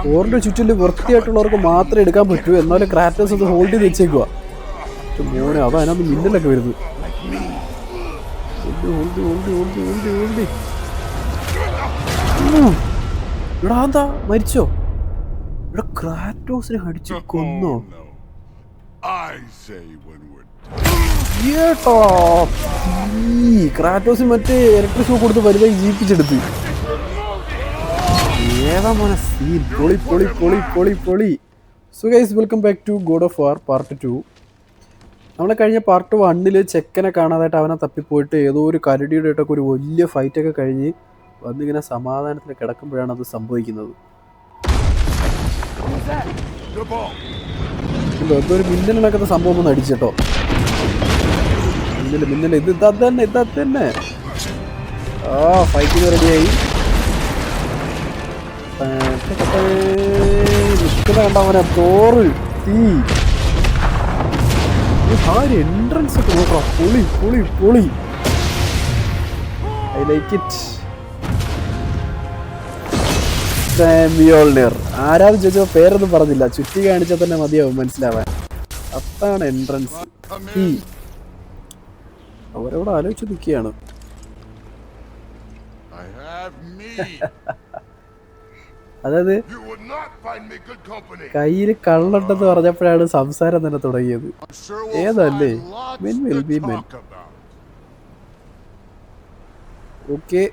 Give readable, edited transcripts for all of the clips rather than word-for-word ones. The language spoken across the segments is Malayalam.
തോറിന്റെ ചുറ്റിൽ വൃത്തിയായിട്ടുള്ളവർക്ക് മാത്രമേ എടുക്കാൻ പറ്റൂ. എന്നാലും ക്രാറ്റോസ് അത് ഹോൾഡ് ചെയ്ത് വെച്ചേക്കുക. മോനെ അതാ അതിനകത്ത് മിന്നലൊക്കെ വരുന്നത്. ഇവിടെ എന്താ മരിച്ചോ? ഇവിടെ ക്രാറ്റോസിനെ അടിച്ച് കൊന്നോ? ക്രാറ്റോസിന് മറ്റേ ഇലക്ട്രിക് ഷോക്ക് കൊടുത്ത് വലുതായി ജീവിപ്പിച്ചെടുത്ത്. ഏതാ മോനെ സീൻ. പൊളി പൊളി പൊളി പൊളി പൊളി. So guys, welcome back to God of War part 2. നമ്മളെ കഴിഞ്ഞ പാർട്ട് 1 ചെക്കനെ കാണാതായിട്ട് അവനെ തപ്പിപ്പോയിട്ട് ഏതോ ഒരു കരടിയുടെ ആയിട്ടൊക്കെ ഒരു വലിയ ഫൈറ്റൊക്കെ കഴിഞ്ഞ് വന്നിങ്ങനെ സമാധാനത്തിൽ കിടക്കുമ്പോഴാണ് അത് സംഭവിക്കുന്നത്. എന്തോ ഒരു മിന്നൽ നടക്കുന്ന സംഭവം ഒന്ന് അടിച്ചേട്ടോ. മിന്നൽ ഇത് തന്നെ. ആ ഫൈറ്റിന് റെഡിയായി നിൽക്കുന്ന കണ്ടവനെ തോറ് തീ. എൻട്രൻസ് ഒക്കെ നോക്കാം. പൊളി പൊളി പൊളി. I like it. സാമ്യോൾനർ ആരാന്ന് ചോദിച്ചപ്പോ പേരൊന്നും പറഞ്ഞില്ല. ചുറ്റി കാണിച്ചാൽ തന്നെ മതിയാവും മനസ്സിലാവാൻ. അതാണ് എൻട്രൻസ്. ഈ അവരവിടെ ആലോചിച്ച് നിൽക്കുകയാണ്. അതായത് കയ്യിൽ കള്ളുണ്ടെന്ന് പറഞ്ഞപ്പോഴാണ് സംസാരം തന്നെ തുടങ്ങിയത്. ഏതല്ലേ men will be men. Okay,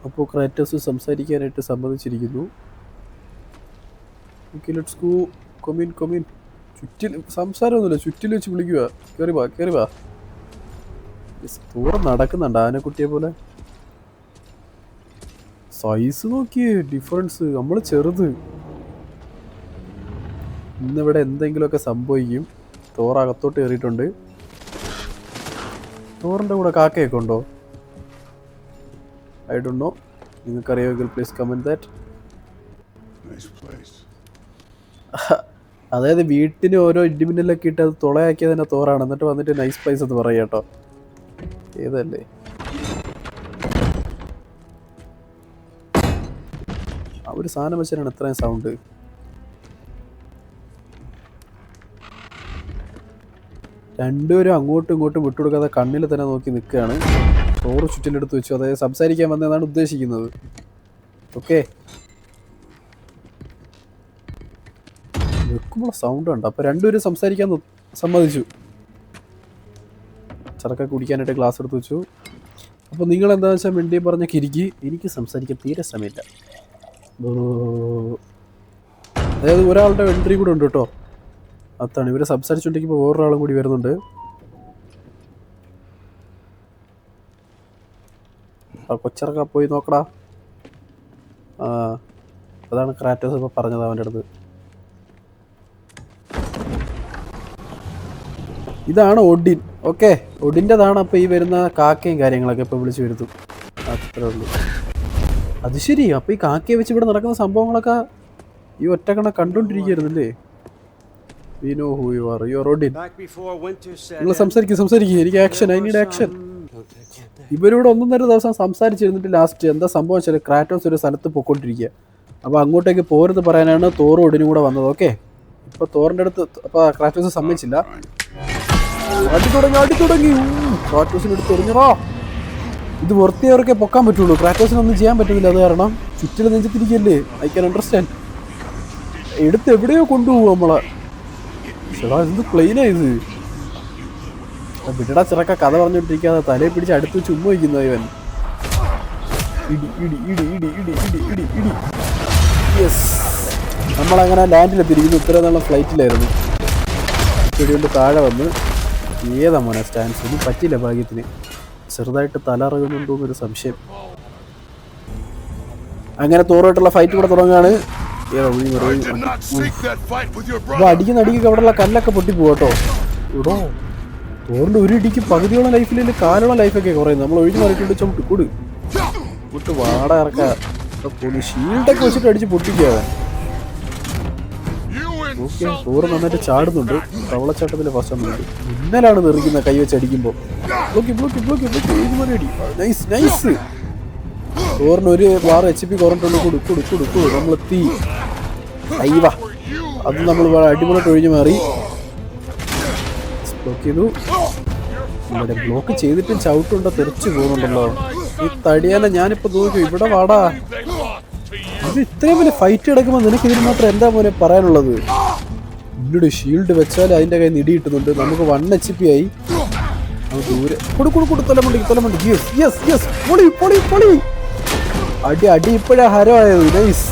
അപ്പോൾ ക്രാറ്റോസ് സംസാരിക്കാനായിട്ട് സമ്മതിച്ചിരിക്കുന്നു. Okay, let's go. കൊമിൻ. ചുറ്റിൽ സംസാരമൊന്നുമില്ല, ചുറ്റിൽ വെച്ച് വിളിക്കുക. കയറി വാ. ദൂരം നടക്കുന്നുണ്ട് ആനക്കുട്ടിയെ പോലെ. സൈസ് നോക്കിയേ ഡിഫറൻസ്. നമ്മൾ ചെറുത്. ഇന്നിവിടെ എന്തെങ്കിലുമൊക്കെ സംഭവിക്കും. തോർ അകത്തോട്ട് കയറിയിട്ടുണ്ട്. തോറിൻ്റെ കൂടെ കാക്കയൊക്കെ ഉണ്ടോ? I don't know. നിങ്ങൾക്കറിയാമെങ്കിൽ പ്ലീസ് കമന്റ് ദാറ്റ്. അതായത് വീട്ടിന് ഓരോ ഇൻഡിമിനലൊക്കെ ഇട്ട് അത് തുളയാക്കിയത് തന്നെ തോറാണ്. എന്നിട്ട് വന്നിട്ട് നൈസ് പ്ലേസ് എന്ന് പറയാം കേട്ടോ. ഏതല്ലേ ആ ഒരു സാധനം വെച്ചാണ് എത്രയും സൗണ്ട്. രണ്ടുപേരും അങ്ങോട്ടും ഇങ്ങോട്ടും വിട്ടുകൊടുക്കാതെ കണ്ണിൽ തന്നെ നോക്കി നിൽക്കുകയാണ്. തോറ് ചുറ്റിലെടുത്ത് വെച്ചു. അതായത് സംസാരിക്കാൻ വന്നതാണ് ഉദ്ദേശിക്കുന്നത്. ഓക്കെ, വെക്കുമ്പോൾ സൗണ്ട് ഉണ്ട്. അപ്പോൾ രണ്ടുപേരും സംസാരിക്കാൻ സമ്മതിച്ചു. ചരക്ക കുടിക്കാനായിട്ട് ഗ്ലാസ് എടുത്ത് വെച്ചു. അപ്പോൾ നിങ്ങൾ എന്താണെന്ന് വെച്ചാൽ മിണ്ടി പറഞ്ഞ കിരിക്ക്. എനിക്ക് സംസാരിക്കാൻ തീരെ സമയമില്ല. അതായത് ഒരാളുടെ എൻട്രി കൂടെ ഉണ്ട് കേട്ടോ. അതാണ് ഇവരെ സംസാരിച്ചുകൊണ്ടിരിക്കുമ്പോൾ വേറൊരാളും കൂടി വരുന്നുണ്ട്. ആ കൊച്ചിറക്ക പോയി നോക്കടാ. അതാണ് ക്രാറ്റോസ് ഇപ്പോൾ പറഞ്ഞത് അവൻ്റെ അടുത്ത്. ഇതാണ് ഒഡിൻ. ഓക്കെ, ഒഡിൻ്റെതാണ്. അപ്പോൾ ഈ വരുന്ന കാക്കയും കാര്യങ്ങളൊക്കെ ഇപ്പോൾ വിളിച്ച് വരുത്തും. അത്രേ ഉള്ളൂ. അത് ശരി. അപ്പോൾ ഈ കാക്കയെ വെച്ച് ഇവിടെ നടക്കുന്ന സംഭവങ്ങളൊക്കെ ഈ ഒറ്റക്കണ കണ്ടുകൊണ്ടിരിക്കുകയായിരുന്നല്ലേ. We know who you are. You are Odin. നിങ്ങൾ സംസാരിക്കും. എനിക്ക് ആക്ഷൻ. I need action. ഇവരോട് 1.5 ദിവസം സംസാരിച്ചിരുന്നിട്ട് ലാസ്റ്റ് എന്താ സംഭവം വെച്ചാൽ ക്രാറ്റോസ് ഒരു സ്ഥലത്ത് പൊയ്ക്കൊണ്ടിരിക്കുക. അപ്പോൾ അങ്ങോട്ടേക്ക് പോരുന്ന് പറയാനാണ് തോറും ഒഡിനും കൂടെ വന്നത്. ഓക്കെ, ഇപ്പോൾ തോറിൻ്റെ അടുത്ത് അപ്പോൾ ക്രാറ്റോസ് സമ്മതിച്ചില്ല. അടി തുടങ്ങി. ക്രാറ്റോസിനെടുത്ത് എറിഞ്ഞോ. ഇത് വൃത്തിയവർക്കേ പൊക്കാൻ പറ്റുള്ളൂ. ക്രാറ്റോസിനൊന്നും ചെയ്യാൻ പറ്റുന്നില്ല. അത് കാരണം ചുറ്റിൽ നെഞ്ചത്തിരിക്കല്ലേ. I can understand. എടുത്ത് എവിടെയോ കൊണ്ടുപോകും നമ്മളെ. ചേടാ എന്ത് പ്ലെയിനാ ഇത്. വിടടാ ചിറക്ക കഥ പറഞ്ഞോണ്ടിരിക്കാതെ തലയെ പിടിച്ച് അടുത്ത് ചുമ്മാ വയ്ക്കുന്നു ഇവൻ. ഇടി. യെസ്, നമ്മളങ്ങനെ ലാൻഡിലെത്തിയിരിക്കുന്നു. ഇത്ര നാളെ ഫ്ലൈറ്റിലായിരുന്നു. ചെടികൊണ്ട് താഴെ വന്ന് ഏതാ മോനെ സ്റ്റാൻസ്. ഒന്നും പറ്റില്ല ഭാഗ്യത്തിന്. ചെറുതായിട്ട് തലറങ്ങുന്നുണ്ടോന്നൊരു സംശയം. അങ്ങനെ തോറുമായിട്ടുള്ള ഫൈറ്റ് കൂടെ തുടങ്ങുകയാണ്. അപ്പോൾ അടിക്കൊക്കെ അവിടെയുള്ള കല്ലൊക്കെ പൊട്ടിപ്പോട്ടോ. ഇടോ തോറിൻ്റെ ഒരു ഇടിക്ക് പകുതിയോളം ലൈഫിൽ കാലുള്ള ലൈഫൊക്കെ കുറയുന്നത്. നമ്മൾ ഒഴിഞ്ഞു മാറിയിട്ടുണ്ട്. ചവിട്ട് വിട്ട് വാട ഇറക്കാം. ഷീൽഡൊക്കെ വെച്ചിട്ട് അടിച്ച് പൊട്ടിക്കുക. ഓക്കെ, തോറ് നന്നായിട്ട് ചാടുന്നുണ്ട്. തവളച്ചാട്ടത്തിൻ്റെ ഫസ്റ്റ് ഒന്നുണ്ട്. മിന്നലാണ് നിറയ്ക്കുന്ന കൈ വെച്ച് അടിക്കുമ്പോൾ. നൈസ്. തോറിന് ഒരു വാർ HP കുറഞ്ഞിട്ടുണ്ട്. കൊടു നമ്മൾ തീ അയ്യവ അത് നമ്മൾ അടിപൊളിയായിട്ട് ഒഴിഞ്ഞു മാറി. ബ്ലോക്ക് ചെയ്തു. ഇവിടെ ബ്ലോക്ക് ചെയ്തിട്ടും ചവിട്ടുണ്ടോ തെറിച്ചു പോകുന്നുണ്ടല്ലോ ഈ തടിയാല. ഞാനിപ്പോ നോക്കൂ ഇവിടെ വാടാ. ഇത് ഇത്രയും വലിയ ഫൈറ്റ് കിടക്കുമ്പോൾ നിനക്ക് ഇതിന് മാത്രം എന്താ പോലെ പറയാനുള്ളത്? ഇല്ലടി ഷീൽഡ് വെച്ചാൽ അതിന്റെ കയ്യിൽ നിന്ന് ഇടി കിട്ടുന്നുണ്ട്. നമുക്ക് 1 HP ആയി. ദൂരെ തലമുണ്ടി. അടി അടി ഇപ്പോഴാ ഹരമായത്. നൈസ്.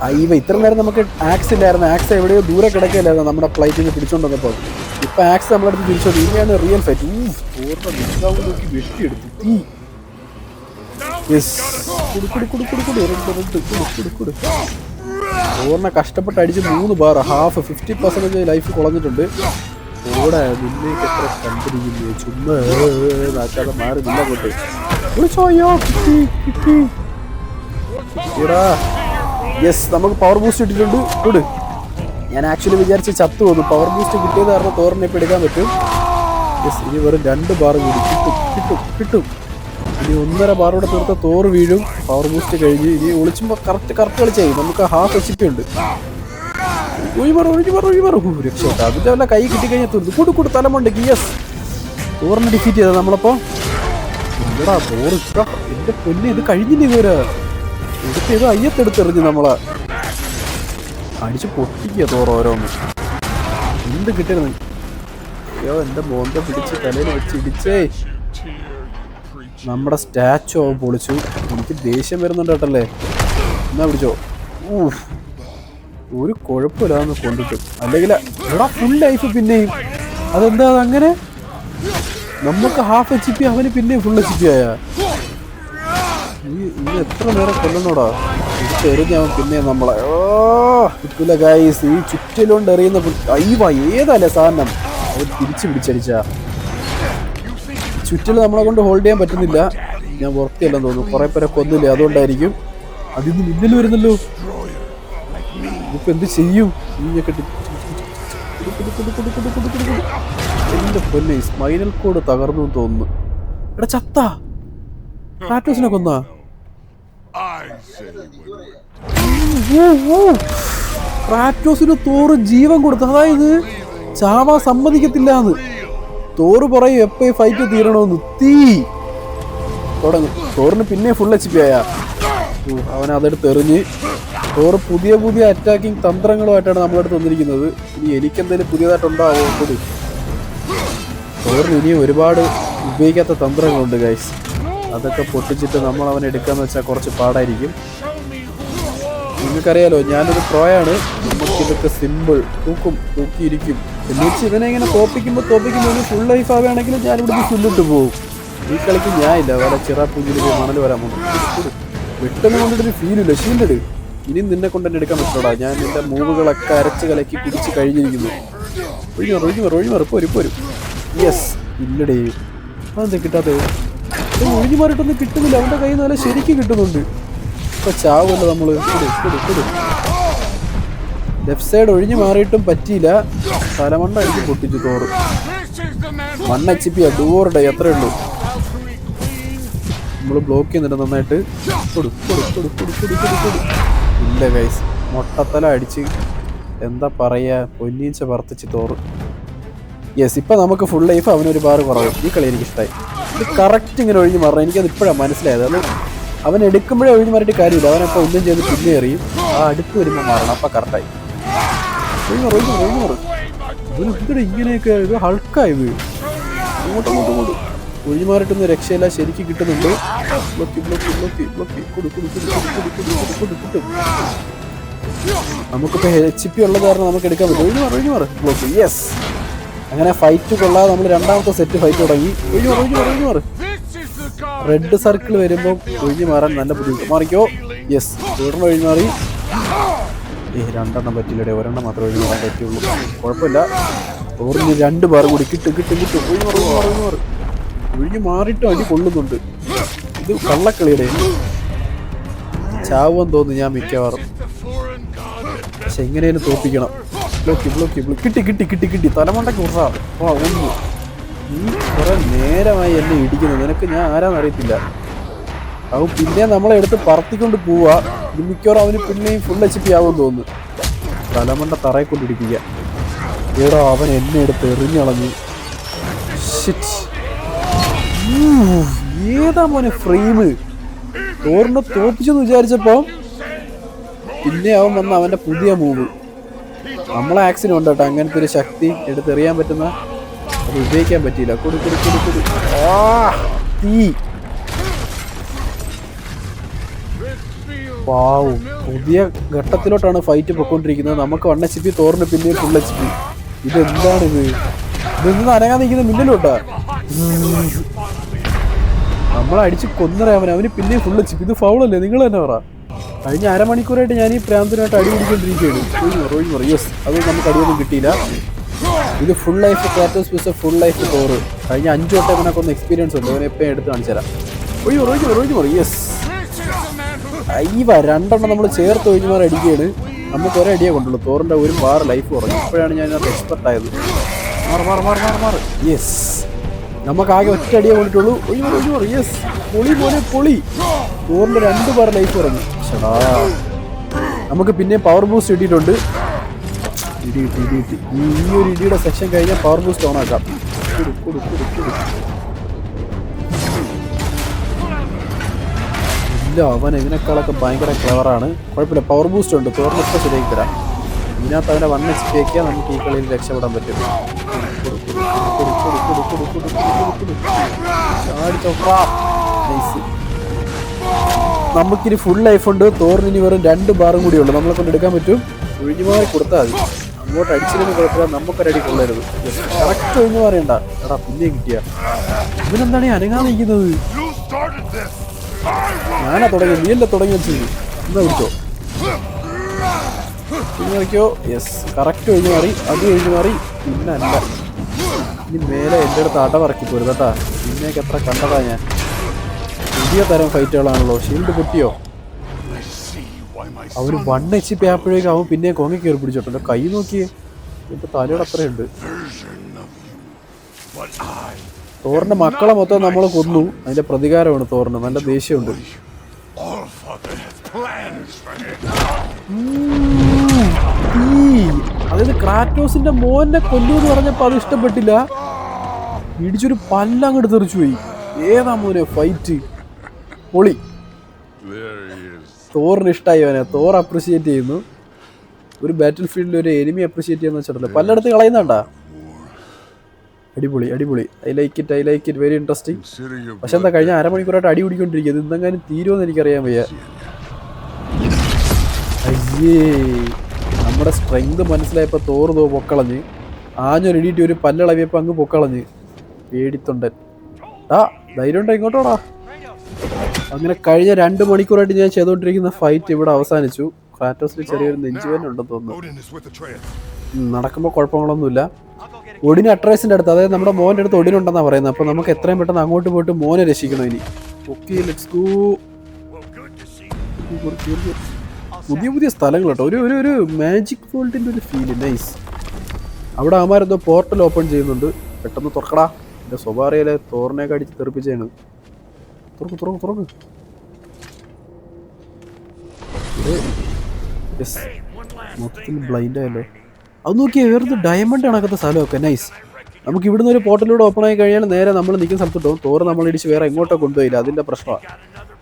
അയ്യവ ഇത്ര നേരം നമുക്ക് ആക്സ് ഇല്ലായിരുന്നു. ആക്സ് എവിടെയോ ദൂരെ കിടക്കില്ലായിരുന്നു നമ്മുടെ ഫ്ലൈറ്റിൽ നിന്ന് പിടിച്ചോണ്ട് വന്നപ്പോൾ. ഇപ്പൊ ആക്സ് നമ്മളടുത്ത് തിരിച്ചോണ്ട്. ഇനിയാണ് റിയൽ ഫൈറ്റ്. നോക്കി വെട്ടിയെടുത്തു. ഓർണ കഷ്ടപ്പെട്ട് അടിച്ച് 3 ബാർ ഹാഫ് 50% ലൈഫ് കുളഞ്ഞിട്ടുണ്ട്. ഓടാ നിന്നേക്ക് എത്ര കണ്ടിരിക്കുന്നു. ചുമ്മാ നാക്കാതെ മാറി നിന്ന കൊണ്ട് വിളിച്ചോയോ. കിട്ടി. യെസ് നമുക്ക് പവർ ബൂസ്റ്റ് ഇട്ടിട്ടുണ്ട്. കൂട് ഞാൻ ആക്ച്വലി വിചാരിച്ച് ചത്തു വന്നു. പവർ ബൂസ്റ്റ് കിട്ടിയത് കാരണം തോറിനെ ഇപ്പം എടുക്കാൻ പറ്റും. യെസ് ഇനി വെറും 2 ബാർ കൂടി കിട്ടും. ഇനി 1.5 ബാറോടെ തീർത്ത തോറ് വീഴും. പവർ ബൂസ്റ്റ് കഴിഞ്ഞ് ഇനി ഒളിച്ചുമ്പോൾ കറക്റ്റ് കളിച്ചായി. നമുക്ക് ഹാഫ് HP ഉണ്ട്. ഒഴിമറു രക്ഷപ്പെട്ട. അതിൻ്റെ വല്ല കൈ കിട്ടിക്കഴിഞ്ഞാൽ തീർന്നു. കൂട് തലമുണ്ടെങ്കിൽ. യെസ് തോറിനെ ഡിഫീറ്റ് ചെയ്തത് നമ്മളപ്പോൾ. എന്താ തോറ് എൻ്റെ പൊന്നെ ഇത് കഴിഞ്ഞില്ല ഇതുവരെ. എടുത്ത് അയ്യത്തെടുത്തെറിഞ്ഞ് നമ്മളെ അടിച്ച് പൊട്ടിക്കുക തോറ് ഓരോന്ന്. എന്ത് കിട്ടരുത്. അയ്യോ എൻ്റെ ബോണ്ട പിടിച്ച് തലയിൽ വെച്ച് ഇടിച്ചേ. നമ്മുടെ സ്റ്റാച്ചു ആവും പൊളിച്ചു. എനിക്ക് ദേഷ്യം വരുന്നുണ്ട് കേട്ടല്ലേ. എന്നാ പിടിച്ചോ. ഒരു കുഴപ്പമില്ലാന്ന് കൊണ്ടിട്ട്. അല്ലെങ്കിൽ എടാ ഫുൾ ലൈഫ് പിന്നെയും. അതെന്താ അങ്ങനെ? നമുക്ക് ഹാഫ് HP അവന് പിന്നെയും ഫുൾ HP ആയാ. ഇത് എത്ര നേരം കൊല്ലണോടാ. എറിഞ്ഞവൻ പിന്നെ നമ്മളെ കിട്ടില്ല ഗൈസ്. ഈ ചുറ്റിലോണ്ട് എറിയുന്ന അയ്യവ ഏതല്ലേ സാധനം. അത് തിരിച്ചു പിടിച്ചടിച്ചാ. ചുറ്റിൽ നമ്മളെ കൊണ്ട് ഹോൾഡ് ചെയ്യാൻ പറ്റുന്നില്ല. ഞാൻ പുറത്തില്ലെന്ന് തോന്നുന്നു. കുറെ പേരെ കൊന്നില്ലേ അതുകൊണ്ടായിരിക്കും. അതിന്ന് മുന്നിൽ വരുന്നല്ലോ. ഇപ്പൊ എന്ത് ചെയ്യും? എന്റെ പൊന്നെ സ്പൈനൽ കോഡ് തകർന്നു തോന്നുന്നു. എടാ ചത്താ ക്രാറ്റോസിനെ കൊന്നാ. ക്രാറ്റോസിന് തോറ് ജീവൻ കൊടുത്തു. അതായത് ചാവാ സമ്മതിക്കത്തില്ലാന്ന്. തോറ് പറയും എപ്പോ ഈ ഫൈറ്റ് തീരണോന്ന്. തീ തുടങ്ങും. തോറിന് പിന്നെ ഫുൾ HP ആയാ. അവൻ അതെടുത്ത് എറിഞ്ഞ്. തോറ് പുതിയ അറ്റാക്കിങ് തന്ത്രങ്ങളുമായിട്ടാണ് നമ്മളടുത്ത് വന്നിരിക്കുന്നത്. ഇനി എനിക്കെന്തെങ്കിലും പുതിയതായിട്ടുണ്ടാവോ കൂടി. തോറിന് ഇനിയും ഒരുപാട് ഉപയോഗിക്കാത്ത തന്ത്രങ്ങളുണ്ട് ഗൈസ്. അതൊക്കെ പൊട്ടിച്ചിട്ട് നമ്മൾ അവനെ എടുക്കാന്ന് വെച്ചാൽ കുറച്ച് പാടായിരിക്കും. നിങ്ങൾക്കറിയാലോ ഞാനൊരു പ്രോയാണ്. നമുക്കിതൊക്കെ സിമ്പിൾ. തൂക്കിയിരിക്കും. എന്നിട്ട് ഇവനെ ഇങ്ങനെ തോപ്പിക്കുമ്പോൾ ഫുൾ ലൈഫ് ആവുകയാണെങ്കിൽ ഞാനിവിടുന്ന് ഫുള്ളിട്ട് പോകും. ഈ കളിക്ക് ഞാനില്ല. വല്ല ചിറാപ്പൂജിൽ മണൽ വരാൻ പോകും. വെട്ടെന്ന് കൊണ്ടിട്ടൊരു ഫീലില്ല. ഷീൽഡ് ഇനി നിന്നെ കൊണ്ട് തന്നെ എടുക്കാൻ പറ്റൂടാ. ഞാൻ നിന്റെ മൂവുകളൊക്കെ അരച്ച് കലക്കി പിടിച്ച് കഴിഞ്ഞിരിക്കുന്നു. ഒഴിഞ്ഞു പോരും. യെസ് ഇല്ലടേ. അതെന്താ കിട്ടാത്തത്? ഒഴിഞ്ഞു മാറിയിട്ടൊന്നും കിട്ടുന്നില്ല. അവൻ്റെ കയ്യിൽ നിന്ന് നല്ല ശരിക്കും കിട്ടുന്നുണ്ട്. ഇപ്പൊ ചാവുമല്ലോ നമ്മള്. ലെഫ്റ്റ് സൈഡ് ഒഴിഞ്ഞു മാറിയിട്ടും പറ്റിയില്ല. തലമണ്ട അടിച്ച് പൊട്ടിച്ചു തോറ്. 1 HP ഡൂവോറുടെ എത്രയേ ഉള്ളൂ. നമ്മൾ ബ്ലോക്ക് ചെയ്യുന്നുണ്ട് നന്നായിട്ട്. ഇല്ല ഗൈസ് മൊട്ടത്തല അടിച്ച് എന്താ പറയാ പൊന്നീച്ച വർത്തിച്ച് തോറ്. യെസ് ഇപ്പം നമുക്ക് ഫുൾ ലൈഫ് അവനൊരു ബാർ കുറവ്. ഈ കളി എനിക്കിഷ്ടമായി. ഇത് കറക്റ്റ് ഇങ്ങനെ ഒഴിഞ്ഞു മാറണം. എനിക്കത് ഇപ്പോഴാണ് മനസ്സിലായത്. അത് അവൻ എടുക്കുമ്പോഴേ ഒഴിഞ്ഞു മാറിയിട്ട് കാര്യമില്ല. അവനപ്പോൾ ഒന്നും ചെയ്ത് പിന്നെ എറിയും. ആ അടുത്ത് വരുമ്പോൾ മാറണം. അപ്പം കറക്റ്റായി. ഇതിടെ ഇങ്ങനെയൊക്കെ ഇത് ഹൾക്കായത്. അങ്ങോട്ടും ഒഴിഞ്ഞു മാറിയിട്ടൊന്നും രക്ഷയില്ല. ശരിക്കും കിട്ടുന്നുണ്ട്. നമുക്കിപ്പോൾ HP ഉള്ളത് കാരണം നമുക്ക് എടുക്കാൻ പറ്റും. ഒഴിഞ്ഞു മാറ് ബ്ലോക്ക്. യെസ് അങ്ങനെ ഫൈറ്റ് കൊള്ളാതെ നമ്മൾ രണ്ടാമത്തെ സെറ്റ് ഫൈറ്റ് തുടങ്ങി. ഒഴിഞ്ഞു മാറ്. റെഡ് സർക്കിൾ വരുമ്പോൾ ഒഴിഞ്ഞു മാറാൻ നല്ല ബുദ്ധിമുട്ട്. മാറിക്കോ. യെസ് ഒരെണ്ണം ഒഴിഞ്ഞു മാറി. 2 പറ്റില്ലടേ. ഒരെണ്ണം മാത്രമേ ഒഴിഞ്ഞു മാറാൻ പറ്റുള്ളൂ. കുഴപ്പമില്ല. ഓറിന് 2 ബാർ കൂടി കിട്ടും. ഒഴിഞ്ഞു മാറിയിട്ടും അടി കൊള്ളുന്നുണ്ട്. ഇത് കള്ളക്കളിയുടെ ചാവെന്ന് തോന്നുന്നു ഞാൻ മിക്കവാറും. പക്ഷെ എങ്ങനെയും തോപ്പിക്കണം. കിട്ടി. തലമണ്ടയ്ക്ക് കുറച്ചാ. ഒന്ന് നീ കുറെ നേരമായി എന്നെ ഇടിക്കുന്നു. നിനക്ക് ഞാൻ ആരാന്ന് അറിയത്തില്ല. അവൻ പിന്നെ നമ്മളെ എടുത്ത് പറത്തിക്കൊണ്ട് പോവാ. ഇത് മിക്കവാറും അവന് പിന്നെയും ഫുൾ HP ആവുമെന്ന് തോന്നുന്നു. തലമണ്ട തറയെ കൊണ്ടിരിക്കുക. ഏടാ അവൻ എന്നെ എടുത്ത് എറിഞ്ഞളഞ്ഞു. ഏതാ മോനെ ഫ്രെയിം. തോറിനെ തോപ്പിച്ചെന്ന് വിചാരിച്ചപ്പോ പിന്നെ അവൻ വന്ന അവന്റെ പുതിയ മൂവ്. നമ്മളെ ആക്സിഡന്റ് ഉണ്ട് കേട്ടോ. അങ്ങനത്തെ ഒരു ശക്തി എടുത്തെറിയാൻ പറ്റുന്ന അത് ഉപയോഗിക്കാൻ പറ്റിയില്ല. തീ പാവും. പുതിയ ഘട്ടത്തിലോട്ടാണ് ഫൈറ്റ് പൊയ്ക്കൊണ്ടിരിക്കുന്നത്. നമുക്ക് 1 HP, തോറിന് പിന്നെയും ഫുൾ HP. ഇതെന്താണിത്? ഇതൊന്നും അനങ്ങാൻ നിൽക്കുന്ന മിന്നലോട്ടാ. നമ്മളടിച്ച് കൊന്നറ അവന് പിന്നെയും ഫുൾ HP. ഇത് ഫൗളല്ലേ? നിങ്ങൾ തന്നെ പറ. കഴിഞ്ഞ അരമണിക്കൂറായിട്ട് ഞാൻ ഈ പ്രാന്തനായിട്ട് അടി പിടിക്കൊണ്ടിരിക്കുകയാണ്. യെസ്, അത് നമുക്ക് അടിയൊന്നും കിട്ടിയില്ല. ഇത് full life Kratos plus full life Thor. കഴിഞ്ഞ 5 വട്ടം ഇവനൊക്കെ ഒന്ന് എക്സ്പീരിയൻസ് ഉണ്ട്. അവനെ എപ്പോഴും എടുത്ത് കാണിച്ചു തരാം. യെസ്, രണ്ടെണ്ണം നമ്മൾ ചേർത്ത് ഒഴിഞ്ഞുമാറി അടിക്കുകയാണ്. നമുക്ക് ഒരേ അടിയേ കൊണ്ടുള്ളൂ. തോറിൻ്റെ ഒരു ബാർ ലൈഫ് കുറഞ്ഞു. ഇപ്പോഴാണ് ഞാൻ അത് എക്സ്പെർട്ട് ആയത്. യെസ്, നമുക്ക് ആകെ ഒറ്റ അടിയേ കൊണ്ടിട്ടുള്ളൂ. യെസ്, പൊളി പോലെ പൊളി. തോറിൻ്റെ 2 ബാർ ലൈഫ് കുറഞ്ഞു. നമുക്ക് പിന്നെ പവർ ബൂസ്റ്റ് കിട്ടിയിട്ടുണ്ട്. ഇടി ഈ ഒരു ഇടിയുടെ സെക്ഷൻ കഴിഞ്ഞാൽ പവർ ബൂസ്റ്റ് ഓൺ ആക്കാം. ഇല്ല, അവൻ ഇതിനേക്കാളൊക്കെ ഭയങ്കര ക്ലവറാണ്. കുഴപ്പമില്ല, പവർ ബൂസ്റ്റ് ഉണ്ട്. തോറിനൊക്കെ ശരിയാക്കി തരാം. ഇതിനകത്ത് അവനെ 1 HP ആക്കിയാൽ നമുക്ക് ഈ കളിയിൽ രക്ഷപ്പെടാൻ പറ്റും. നമുക്കിനി ഫുൾ ലൈഫ് ഉണ്ട്. തോറിന് ഇനി വെറും 2 ബാറും കൂടി ഉള്ളു. നമ്മളെ കൊണ്ട് എടുക്കാൻ പറ്റും. ഒഴിഞ്ഞുമാറി കൊടുത്താൽ മതി. അങ്ങോട്ട് അടിച്ചിരുന്ന് കുഴപ്പമില്ല. നമുക്കൊരടി കൊള്ളരുത്. കറക്റ്റ് ഒഴിഞ്ഞു പറയണ്ട. എടാ പിന്നെ കിട്ടിയ ഇവനെന്താണ് ഈ അനങ്ങാൻ നിൽക്കുന്നത്? ഞാനാ തുടങ്ങി, നീയല്ലേ തുടങ്ങി വെച്ചത്. എന്നാ വിളിച്ചോ നോക്കിയോ. യെസ്, കറക്റ്റ് ഒഴിഞ്ഞു മാറി. അത് ഒഴിഞ്ഞു മാറി. പിന്നെ അല്ല, ഇനി മേലെ എൻ്റെ അടുത്ത് അടവറക്കി പോരുത് കേട്ടാ. പിന്നേക്ക് എത്ര കണ്ടതാ ഞാൻ. പുതിയ തരം ഫൈറ്റുകളാണല്ലോ. ഷീൽഡ് പൊട്ടിയോ? അവന് 1 HP ആയപ്പോഴേക്കും അവൻ പിന്നെ കൊങ്ങി കയറി പിടിച്ചോട്ടോ. കൈ നോക്കിയേ, എന്റെ തലയോട് അത്രയുണ്ട്. തോറിന്റെ മക്കളെ മൊത്തം നമ്മൾ കൊന്നു. അതിന്റെ പ്രതികാരമാണ് തോറിന്. നല്ല ദേഷ്യമുണ്ട്. അതായത് ക്രാറ്റോസിന്റെ മോനെ കൊല്ലു എന്ന് പറഞ്ഞപ്പോ അത് ഇഷ്ടപ്പെട്ടില്ല. ഇടിച്ചൊരു പല്ലങ്ങോട്ട് തെറിച്ചു പോയി. ഏതാ മോനെ ഫൈറ്റ് പൊളി. തോറിന് ഇഷ്ടമായി അവനെ. തോർ അപ്രിഷിയേറ്റ് ചെയ്യുന്നു. ഒരു ബാറ്റിൽ ഫീൽഡിൽ ഒരു എനിമി അപ്രിഷിയേറ്റ് ചെയ്യുന്ന വെച്ചിട്ടില്ല. പല്ലെടുത്ത് കളയുന്നുണ്ടാ. അടിപൊളി. I like it very interesting. പക്ഷെ എന്താ, കഴിഞ്ഞ അരമണിക്കൂറായിട്ട് അടി പിടിക്കൊണ്ടിരിക്കുക. ഇത് എന്തെങ്കിലും തീരുമെന്ന് എനിക്കറിയാൻ വയ്യ. അയ്യേ, നമ്മുടെ സ്ട്രെങ്ത് മനസ്സിലായപ്പോൾ തോറ് പൊക്കളഞ്ഞ്. ആഞ്ഞൊരിടിയിട്ട് ഒരു പല്ലളവിയപ്പോൾ അങ്ങ് പൊക്കളഞ്ഞ്. പേടിത്തൊണ്ടൻ. ധൈര്യം ഉണ്ടോ? ഇങ്ങോട്ടോടാ. അങ്ങനെ കഴിഞ്ഞ 2 മണിക്കൂറായിട്ട് ഞാൻ ചെയ്തുകൊണ്ടിരിക്കുന്ന ഫൈറ്റ് ഇവിടെ അവസാനിച്ചു. ക്രാറ്റോസിന് ചെറിയൊരു നെഞ്ചുവേദന ഉണ്ടെന്ന് തോന്നുന്നു. നടക്കുമ്പോൾ കുഴപ്പങ്ങളൊന്നുമില്ല. ഒടിന് അട്രേസിൻ്റെ അടുത്ത്, അതായത് നമ്മുടെ മോൻ്റെ അടുത്ത് ഒടിനുണ്ടെന്നാണ് പറയുന്നത്. അപ്പോൾ നമുക്ക് എത്രയും പെട്ടെന്ന് അങ്ങോട്ട് പോയിട്ട് മോനെ രക്ഷിക്കണം ഇനി. Okay, let's go. പുതിയ സ്ഥലങ്ങൾ കേട്ടോ. ഒരു മാജിക് വേൾഡിൻ്റെ ഒരു ഫീല്. നൈസ്. അവിടെ അവന്മാരെന്തോ പോർട്ടൽ ഓപ്പൺ ചെയ്യുന്നുണ്ട്. പെട്ടെന്ന് തുറക്കടാ. എൻ്റെ സ്വഭാവയിലെ തോറിനെയൊക്കെ അടിച്ച് തെറിപ്പിച്ചാണ്. തുറക്ക്. മൊത്തത്തിൽ ബ്ലൈൻഡ് ആയല്ലോ. അത് നോക്കിയാൽ വേറെ ഡയമണ്ട് കണക്കത്തെ സ്ഥലമൊക്കെ. നൈസ്. നമുക്ക് ഇവിടുന്ന് ഒരു പോർട്ടലിലൂടെ ഓപ്പൺ ആയി കഴിഞ്ഞാൽ നേരെ നമ്മൾ നിൽക്കുന്ന സ്ഥലത്തോട്ടും. തോറ് നമ്മൾ ഇടിച്ച് വേറെ എങ്ങോട്ടോ കൊണ്ടുപോയില്ല. അതിൻ്റെ പ്രശ്നമാണ്.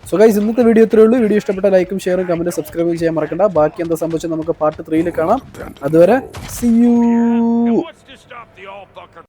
സോ ഗൈസ്, ഇന്നത്തെ വീഡിയോ ഇത്രയേ ഉള്ളൂ. വീഡിയോ ഇഷ്ടപ്പെട്ട ലൈക്കും ഷെയറും കമൻറ്റും സബ്സ്ക്രൈബും ചെയ്യാൻ മറക്കണ്ട. ബാക്കി എന്താ സംഭവിച്ചത് നമുക്ക് പാർട്ട് 3 കാണാം. അതുവരെ see you.